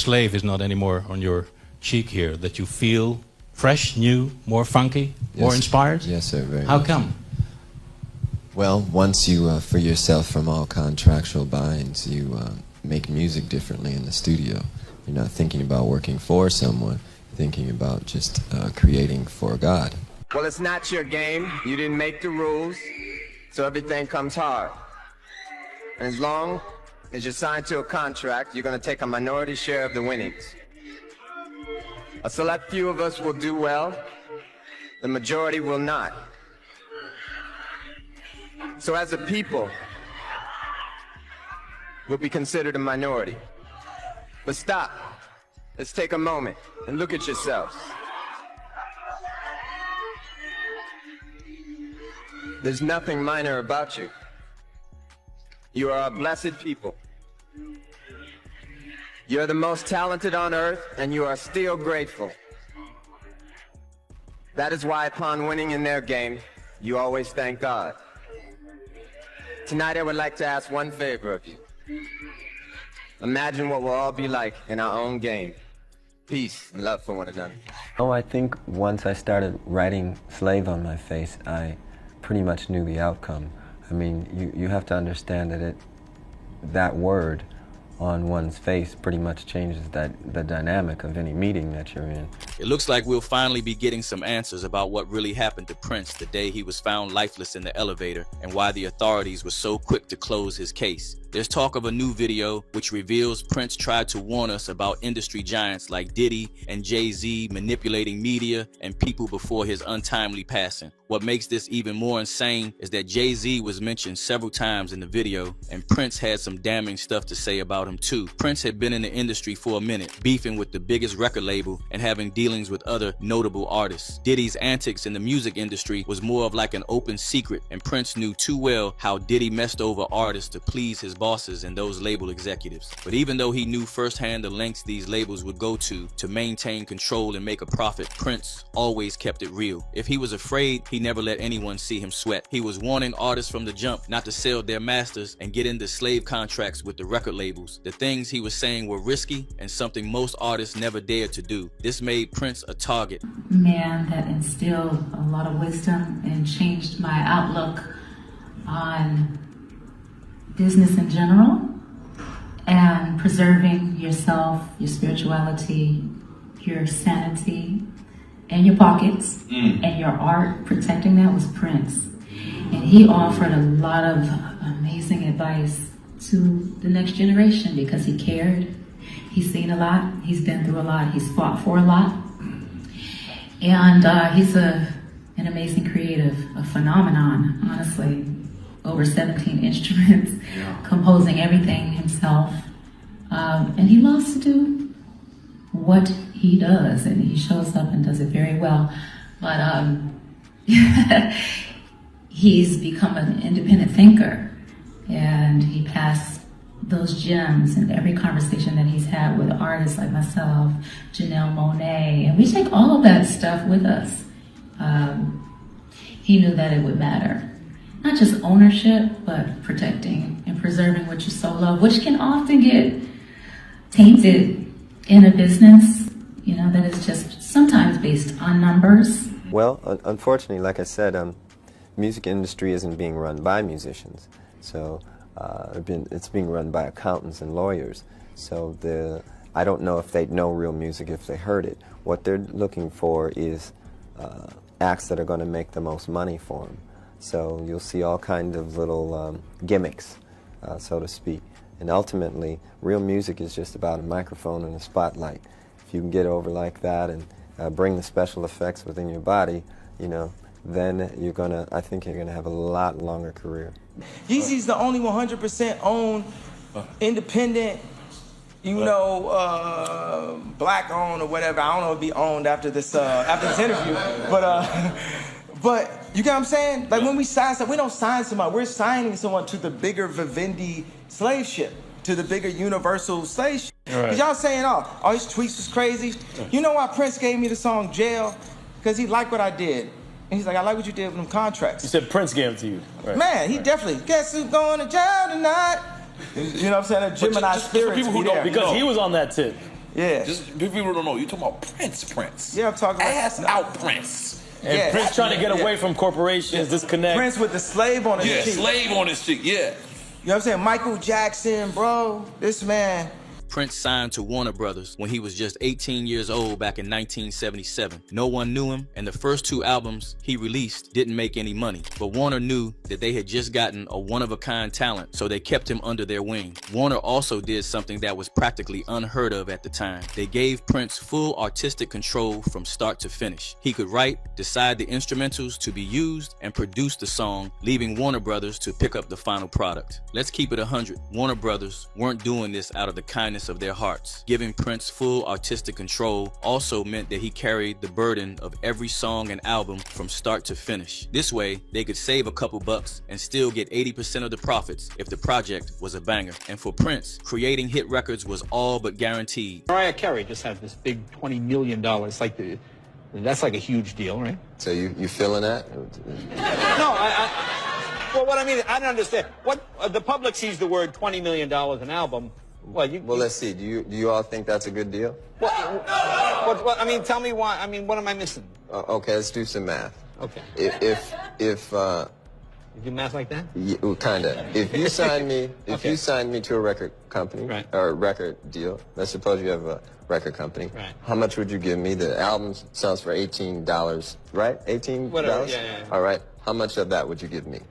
Slave is not anymore on your cheek here, that you feel fresh, new, more funky, more inspired? Yes, sir. Very How much. come? Well, once you free yourself from all contractual binds, you make music differently in the studio. You're not thinking about working for someone, you're thinking about just creating for God. Well, it's not your game. You didn't make the rules, so everything comes hard. And as long as you're signed to a contract, you're going to take a minority share of the winnings. A select few of us will do well, the majority will not. So as a people, we'll be considered a minority. But stop. Let's take a moment and look at yourselves. There's nothing minor about you. You are a blessed people. You're the most talented on earth, and you are still grateful. That is why upon winning in their game, you always thank God. Tonight I would like to ask one favor of you. Imagine what we'll all be like in our own game. Peace and love for one another. Oh, I think once I started writing Slave on my face, I pretty much knew the outcome. I mean, you have to understand that that word on one's face pretty much changes the dynamic of any meeting that you're in. It looks like we'll finally be getting some answers about what really happened to Prince the day he was found lifeless in the elevator and why the authorities were so quick to close his case. There's talk of a new video which reveals Prince tried to warn us about industry giants like Diddy and Jay-Z manipulating media and people before his untimely passing. What makes this even more insane is that Jay-Z was mentioned several times in the video, and Prince had some damning stuff to say about him too. Prince had been in the industry for a minute, beefing with the biggest record label and having dealings with other notable artists. Diddy's antics in the music industry was more of like an open secret, and Prince knew too well how Diddy messed over artists to please his bosses and those label executives. But even though he knew firsthand the lengths these labels would go to maintain control and make a profit, Prince always kept it real. If he was afraid, he never let anyone see him sweat. He was warning artists from the jump not to sell their masters and get into slave contracts with the record labels. The things he was saying were risky and something most artists never dared to do. This made Prince a target. Man that instilled a lot of wisdom and changed my outlook on business in general and preserving yourself, your spirituality, your sanity, and your pockets and your art. Protecting that was Prince. And he offered a lot of amazing advice to the next generation because he cared. He's seen a lot, he's been through a lot, he's fought for a lot. And he's an amazing creative, a phenomenon, honestly. Over 17 instruments, composing everything himself. And he loves to do what he does, and he shows up and does it very well. But he's become an independent thinker, and he passed those gems in every conversation that he's had with artists like myself, Janelle Monáe, and we take all of that stuff with us. He knew that it would matter. Not just ownership, but protecting and preserving what you so love, which can often get tainted in a business, you know, that is just sometimes based on numbers. Well, unfortunately, like I said, music industry isn't being run by musicians. So it's being run by accountants and lawyers. So I don't know if they'd know real music if they heard it. What they're looking for is acts that are going to make the most money for them. So you'll see all kinds of little gimmicks, so to speak. And ultimately, real music is just about a microphone and a spotlight. If you can get over like that and bring the special effects within your body, you know, then I think you're gonna have a lot longer career. Yeezy's the only 100% owned, independent, you know, black owned or whatever. I don't know if it'd be owned after this interview, but you get what I'm saying? Like when we sign someone, we don't sign someone. We're signing someone to the bigger Vivendi slave ship, to the bigger universal slave ship. Right. Y'all saying, oh, his tweets was crazy. You know why Prince gave me the song Jail? Because he liked what I did. And he's like, I like what you did with them contracts. You said Prince gave it to you. Right. Man, he definitely, guess who's going to jail tonight? You know what I'm saying? A Gemini spirit. People who don't, because he was on that tip. Yeah. Just people don't know. You talking about Prince? Yeah, I'm talking about ass out Prince. And Yeah. Prince trying to get away from corporations, disconnect. Prince with the slave on his cheek. Slave on his cheek. Yeah. You know what I'm saying? Michael Jackson, bro. This man. Prince signed to Warner Brothers when he was just 18 years old back in 1977. No one knew him, and the first 2 albums he released didn't make any money. But Warner knew that they had just gotten a one-of-a-kind talent, so they kept him under their wing. Warner also did something that was practically unheard of at the time. They gave Prince full artistic control from start to finish. He could write, decide the instrumentals to be used, and produce the song, leaving Warner Brothers to pick up the final product. Let's keep it 100. Warner Brothers weren't doing this out of the kindness of their hearts. Giving Prince full artistic control also meant that he carried the burden of every song and album from start to finish. This way, they could save a couple bucks and still get 80% of the profits if the project was a banger. And for Prince, creating hit records was all but guaranteed. Mariah Carey just had this big $20 million. It's like that's like a huge deal, right? So you feeling that? No, well, what I mean, I don't understand. What the public sees the word $20 million an album. Well, let's see. Do you all think that's a good deal? What, I mean, tell me why. I mean, what am I missing? Okay, let's do some math. Okay. If you do math like that? Yeah, kinda. If you sign me, Okay. you sign me to a record company, Right. or a record deal. Let's suppose you have a record company. Right. How much would you give me? The album sells for $18, right? $18. Whatever, yeah. All right. How much of that would you give me?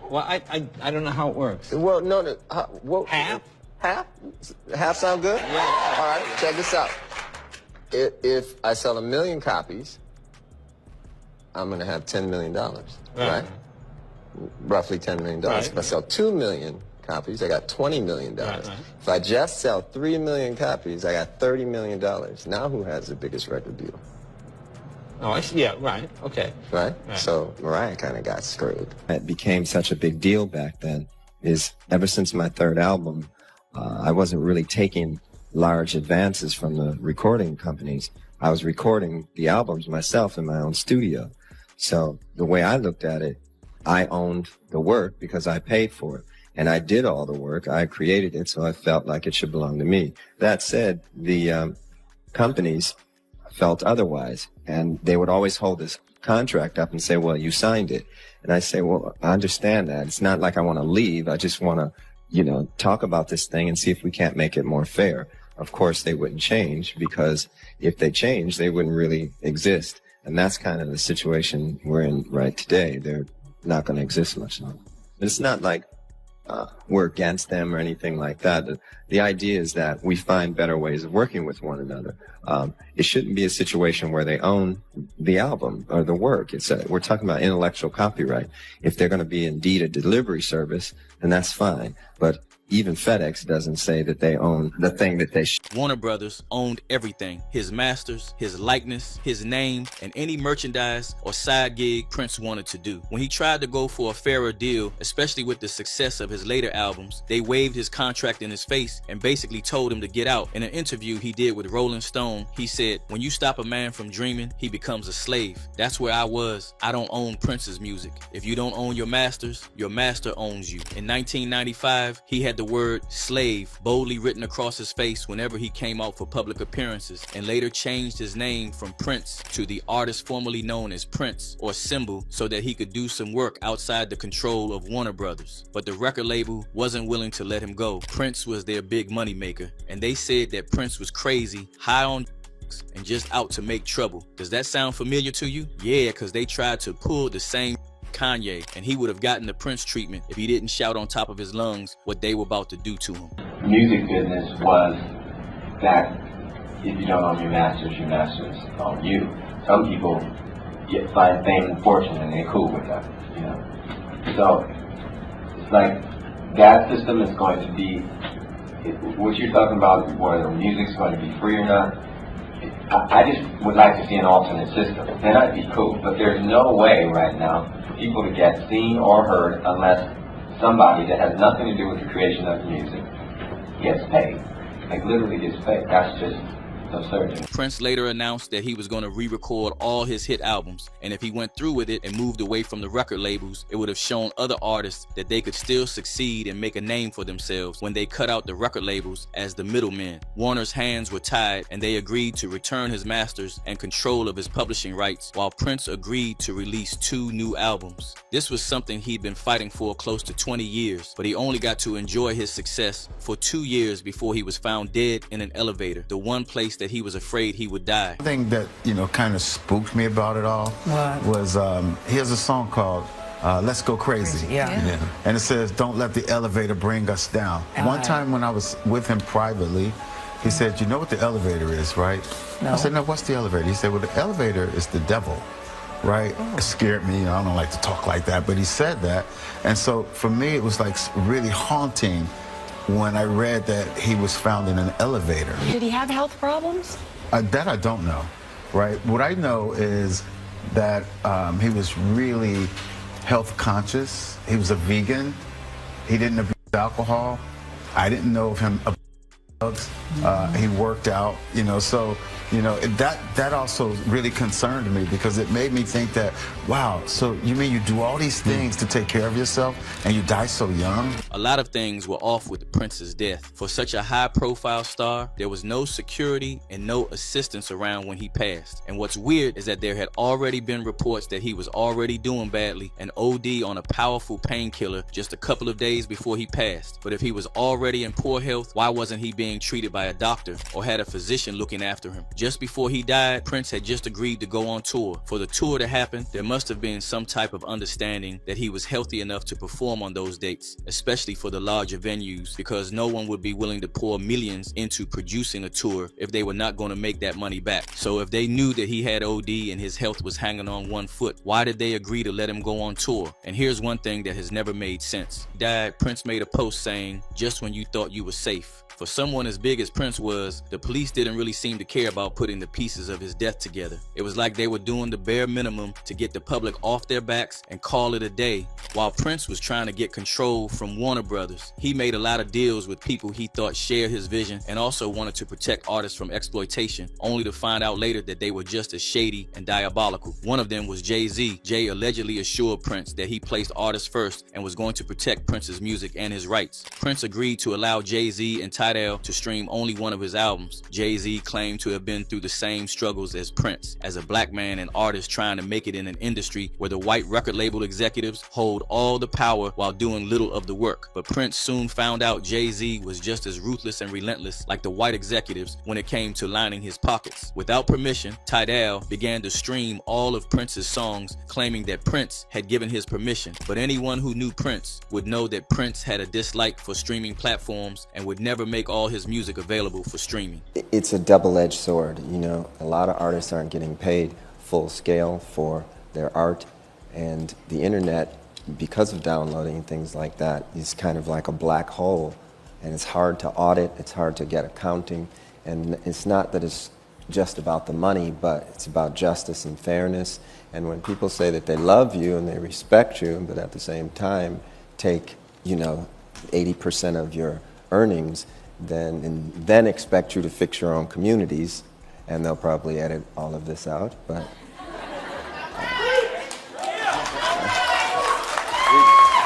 Well, I don't know how it works. Well, no. Half? Half? Half sound good? Yeah. All right. Check this out. If I sell 1 million copies, I'm gonna have $10 million, right? Roughly $10 million. Right. If I sell 2 million copies, I got $20 million. Right. If I just sell 3 million copies, I got $30 million. Now who has the biggest record deal? Oh, I see. Yeah, right. Okay. Right? So Mariah kind of got screwed. It became such a big deal back then is ever since my 3rd album, I wasn't really taking large advances from the recording companies. I was recording the albums myself in my own studio. So the way I looked at it, I owned the work because I paid for it. And I did all the work. I created it, so I felt like it should belong to me. That said, the companies felt otherwise. And they would always hold this contract up and say, well, you signed it. And I say, well, I understand that. It's not like I want to leave. I just want to, talk about this thing and see if we can't make it more fair. Of course, they wouldn't change because if they changed, they wouldn't really exist. And that's kind of the situation we're in right today. They're not going to exist much longer. It's not like we're against them or anything like that. The idea is that we find better ways of working with one another. It shouldn't be a situation where they own the album or the work. We're talking about intellectual copyright. If they're going to be indeed a delivery service, then that's fine. But even FedEx doesn't say that they own the thing that they Warner Brothers owned everything. His masters, his likeness, his name, and any merchandise or side gig Prince wanted to do. When he tried to go for a fairer deal, especially with the success of his later albums, they waved his contract in his face and basically told him to get out. In an interview he did with Rolling Stone, he said, when you stop a man from dreaming, he becomes a slave. That's where I was. I don't own Prince's music. If you don't own your masters, your master owns you. In 1995, he had the word slave boldly written across his face whenever he came out for public appearances, and later changed his name from Prince to the artist formerly known as Prince or Symbol so that he could do some work outside the control of Warner Brothers. But the record label wasn't willing to let him go. Prince was their big money maker, and they said that Prince was crazy, high on and just out to make trouble. Does that sound familiar to you? Yeah, because they tried to pull the same Kanye, and he would have gotten the Prince treatment if he didn't shout on top of his lungs what they were about to do to him. Music business was that if you don't own your masters own you. Some people find fame and fortune and they're cool with that, So it's like that system is going to be, what you're talking about, whether music's going to be free or not, I just would like to see an alternate system. Then I'd be cool. But there's no way right now for people to get seen or heard unless somebody that has nothing to do with the creation of the music gets paid. Like literally gets paid. That's just absurd. Prince later announced that he was going to re-record all his hit albums, and if he went through with it and moved away from the record labels, it would have shown other artists that they could still succeed and make a name for themselves when they cut out the record labels as the middlemen. Warner's hands were tied, and they agreed to return his masters and control of his publishing rights, while Prince agreed to release 2 new albums. This was something he'd been fighting for close to 20 years, but he only got to enjoy his success for 2 years before he was found dead in an elevator, the one place that he was afraid he would die. The thing that, kind of spooked me about it all was, here's a song called Let's Go Crazy. Yeah. And it says, don't let the elevator bring us down. One time when I was with him privately, he said, you know what the elevator is, right? No. I said, no, what's the elevator? He said, well, the elevator is the devil, right? It scared me. I don't like to talk like that, but he said that. And so for me, it was like really haunting when I read that he was found in an elevator. Did he have health problems? That I don't know, right? What I know is that he was really health conscious. He was a vegan. He didn't abuse alcohol. I didn't know of him abusing drugs. He worked out, so, that also really concerned me because it made me think that, wow, so you mean you do all these things to take care of yourself and you die so young? A lot of things were off with Prince's death. For such a high-profile star, there was no security and no assistance around when he passed. And what's weird is that there had already been reports that he was already doing badly and OD on a powerful painkiller just a couple of days before he passed. But if he was already in poor health, why wasn't he being treated by a doctor or had a physician looking after him? Just before he died, Prince had just agreed to go on tour. For the tour to happen, there must have been some type of understanding that he was healthy enough to perform on those dates, especially for the larger venues, because no one would be willing to pour millions into producing a tour if they were not going to make that money back. So if they knew that he had OD and his health was hanging on one foot, why did they agree to let him go on tour? And here's one thing that has never made sense. He died, Prince made a post saying, just when you thought you were safe. For someone as big as Prince was, the police didn't really seem to care about putting the pieces of his death together. It was like they were doing the bare minimum to get the public off their backs and call it a day. While Prince was trying to get control from Warner Brothers, he made a lot of deals with people he thought shared his vision and also wanted to protect artists from exploitation, only to find out later that they were just as shady and diabolical. One of them was Jay-Z. Jay allegedly assured Prince that he placed artists first and was going to protect Prince's music and his rights. Prince agreed to allow Jay-Z and Tidal to stream only one of his albums. Jay-Z claimed to have been through the same struggles as Prince, as a black man and artist trying to make it in an industry where the white record label executives hold all the power while doing little of the work. But Prince soon found out Jay-Z was just as ruthless and relentless like the white executives when it came to lining his pockets. Without permission, Tidal began to stream all of Prince's songs, claiming that Prince had given his permission. But anyone who knew Prince would know that Prince had a dislike for streaming platforms and would never make all his music available for streaming. It's a double-edged sword, A lot of artists aren't getting paid full scale for their art, and the internet, because of downloading and things like that, is kind of like a black hole, and it's hard to audit, it's hard to get accounting, and it's not that it's just about the money, but it's about justice and fairness. And when people say that they love you and they respect you, but at the same time take, 80% of your earnings, then expect you to fix your own communities, and they'll probably edit all of this out, but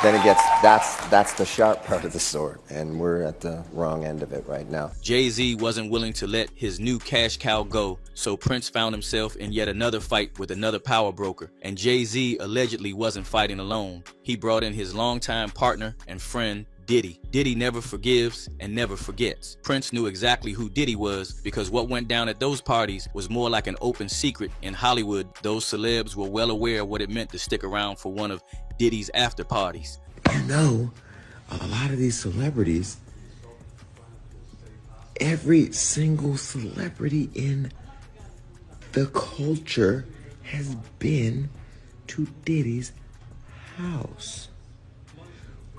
then it gets, that's the sharp part of the sword, and we're at the wrong end of it right now. Jay-Z wasn't willing to let his new cash cow go, so Prince found himself in yet another fight with another power broker. And Jay-Z allegedly wasn't fighting alone. He brought in his longtime partner and friend, Diddy. Diddy never forgives and never forgets. Prince knew exactly who Diddy was because what went down at those parties was more like an open secret in Hollywood. Those celebs were well aware of what it meant to stick around for one of Diddy's after parties. A lot of these celebrities, every single celebrity in the culture has been to Diddy's house,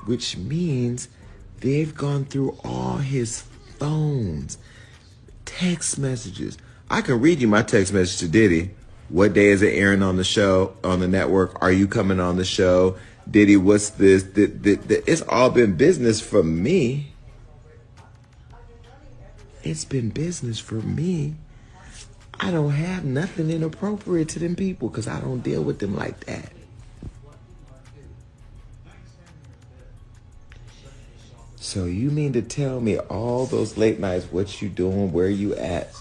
which means they've gone through all his phones, text messages. I can read you my text message to Diddy. What day is it airing on the show, on the network? Are you coming on the show? Diddy, what's this? It's all been business for me. It's been business for me. I don't have nothing inappropriate to them people because I don't deal with them like that. So you mean to tell me all those late nights, what you doing, where you at?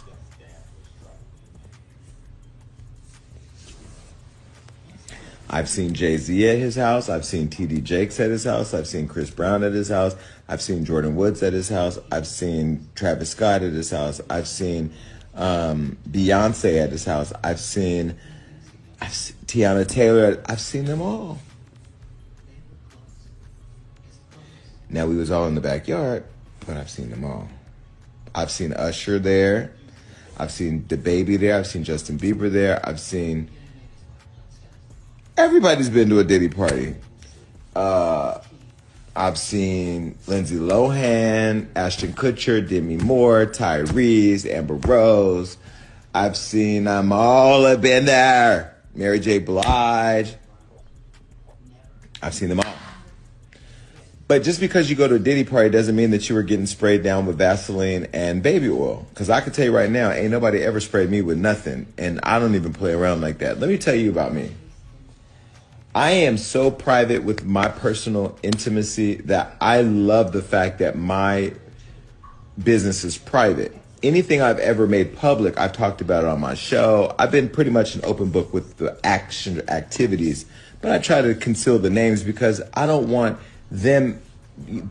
I've seen Jay-Z at his house. I've seen T.D. Jakes at his house. I've seen Chris Brown at his house. I've seen Jordan Woods at his house. I've seen Travis Scott at his house. I've seen Beyonce at his house. I've seen Tiana Taylor. I've seen them all. Now, we was all in the backyard, but I've seen them all. I've seen Usher there. I've seen DaBaby there. I've seen Justin Bieber there. I've seen... Everybody's been to a Diddy party. I've seen Lindsay Lohan, Ashton Kutcher, Demi Moore, Tyrese, Amber Rose. I've seen them all have been there. Mary J. Blige. I've seen them all. But just because you go to a Diddy party doesn't mean that you were getting sprayed down with Vaseline and baby oil. Because I can tell you right now, ain't nobody ever sprayed me with nothing. And I don't even play around like that. Let me tell you about me. I am so private with my personal intimacy that I love the fact that my business is private. Anything I've ever made public, I've talked about it on my show. I've been pretty much an open book with the action activities, but I try to conceal the names because I don't want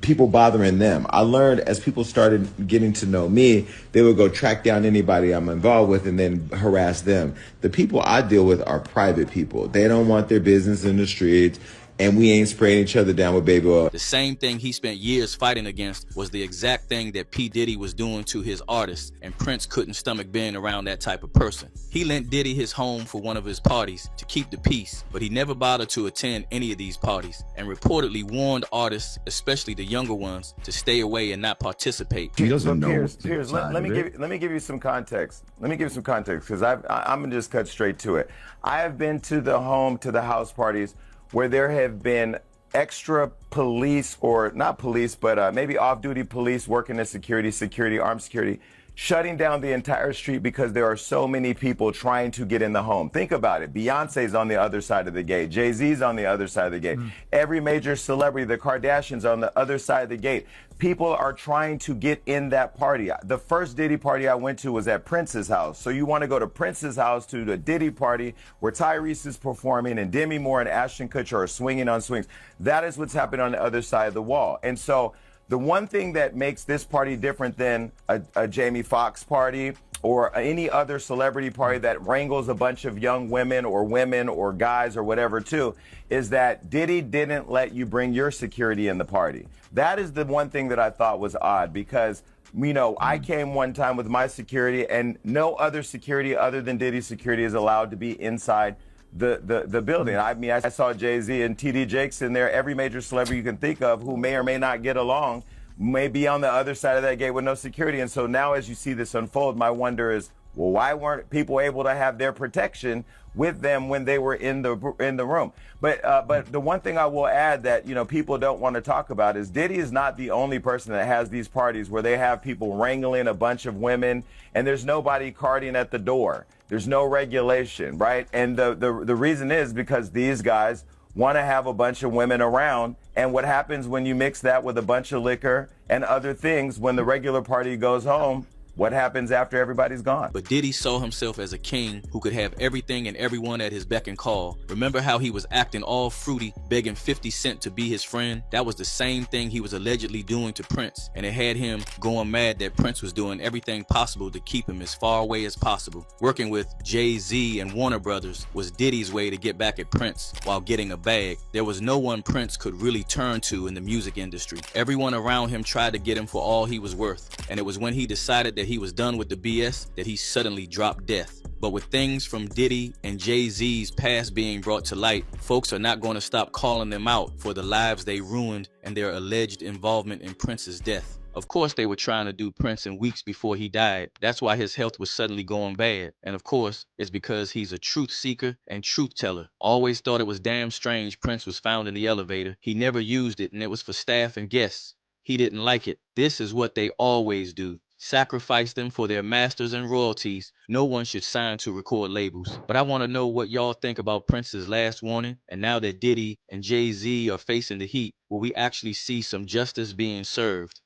people bothering them. I learned as people started getting to know me, they would go track down anybody I'm involved with and then harass them. The people I deal with are private people. They don't want their business in the streets, and we ain't spraying each other down with baby oil. The same thing he spent years fighting against was the exact thing that P. Diddy was doing to his artists, and Prince couldn't stomach being around that type of person. He lent Diddy his home for one of his parties to keep the peace, but he never bothered to attend any of these parties, and reportedly warned artists, especially the younger ones, to stay away and not participate. He doesn't know. Piers, let me give you some context. Let me give you some context because I'm gonna just cut straight to it. I have been to the house parties where there have been extra police, or not police, but maybe off-duty police working in security, armed security, shutting down the entire street because there are so many people trying to get in the home. Think about it. Beyonce's on the other side of the gate. Jay-Z's on the other side of the gate. Every major celebrity, the Kardashians, on the other side of the gate. People are trying to get in that party. The first Diddy party I went to was at Prince's house. So you want to go to Prince's house to the Diddy party where Tyrese is performing and Demi Moore and Ashton Kutcher are swinging on swings. That is what's happening on the other side of the wall. And so the one thing that makes this party different than a Jamie Foxx party or any other celebrity party that wrangles a bunch of young women or guys or whatever too, is that Diddy didn't let you bring your security in the party. That is the one thing that I thought was odd because, you know, I came one time with my security and no other security other than Diddy's security is allowed to be inside the building. I mean, I saw Jay-Z and T.D. Jakes in there, every major celebrity you can think of who may or may not get along may be on the other side of that gate with no security. And so now as you see this unfold, my wonder is, well, why weren't people able to have their protection with them when they were in the room? But the one thing I will add that, you know, people don't want to talk about is Diddy is not the only person that has these parties where they have people wrangling a bunch of women and there's nobody carding at the door. There's no regulation, right? And the reason is because these guys want to have a bunch of women around. And what happens when you mix that with a bunch of liquor and other things, when the regular party goes home, what happens after everybody's gone? But Diddy saw himself as a king who could have everything and everyone at his beck and call. Remember how he was acting all fruity, begging 50 Cent to be his friend? That was the same thing he was allegedly doing to Prince, and it had him going mad that Prince was doing everything possible to keep him as far away as possible. Working with Jay-Z and Warner Brothers was Diddy's way to get back at Prince while getting a bag. There was no one Prince could really turn to in the music industry. Everyone around him tried to get him for all he was worth, and it was when he decided that he was done with the BS that he suddenly dropped death. But with things from Diddy and Jay-Z's past being brought to light, folks are not going to stop calling them out for the lives they ruined and their alleged involvement in Prince's death. Of course, they were trying to do Prince in weeks before he died. That's why his health was suddenly going bad. And of course, it's because he's a truth seeker and truth teller. Always thought it was damn strange Prince was found in the elevator. He never used it, and it was for staff and guests. He didn't like it. This is what they always do. sacrifice them for their masters and royalties. No one should sign to record labels. But I want to know what y'all think about Prince's last warning. And now that Diddy and Jay-Z are facing the heat, will we actually see some justice being served?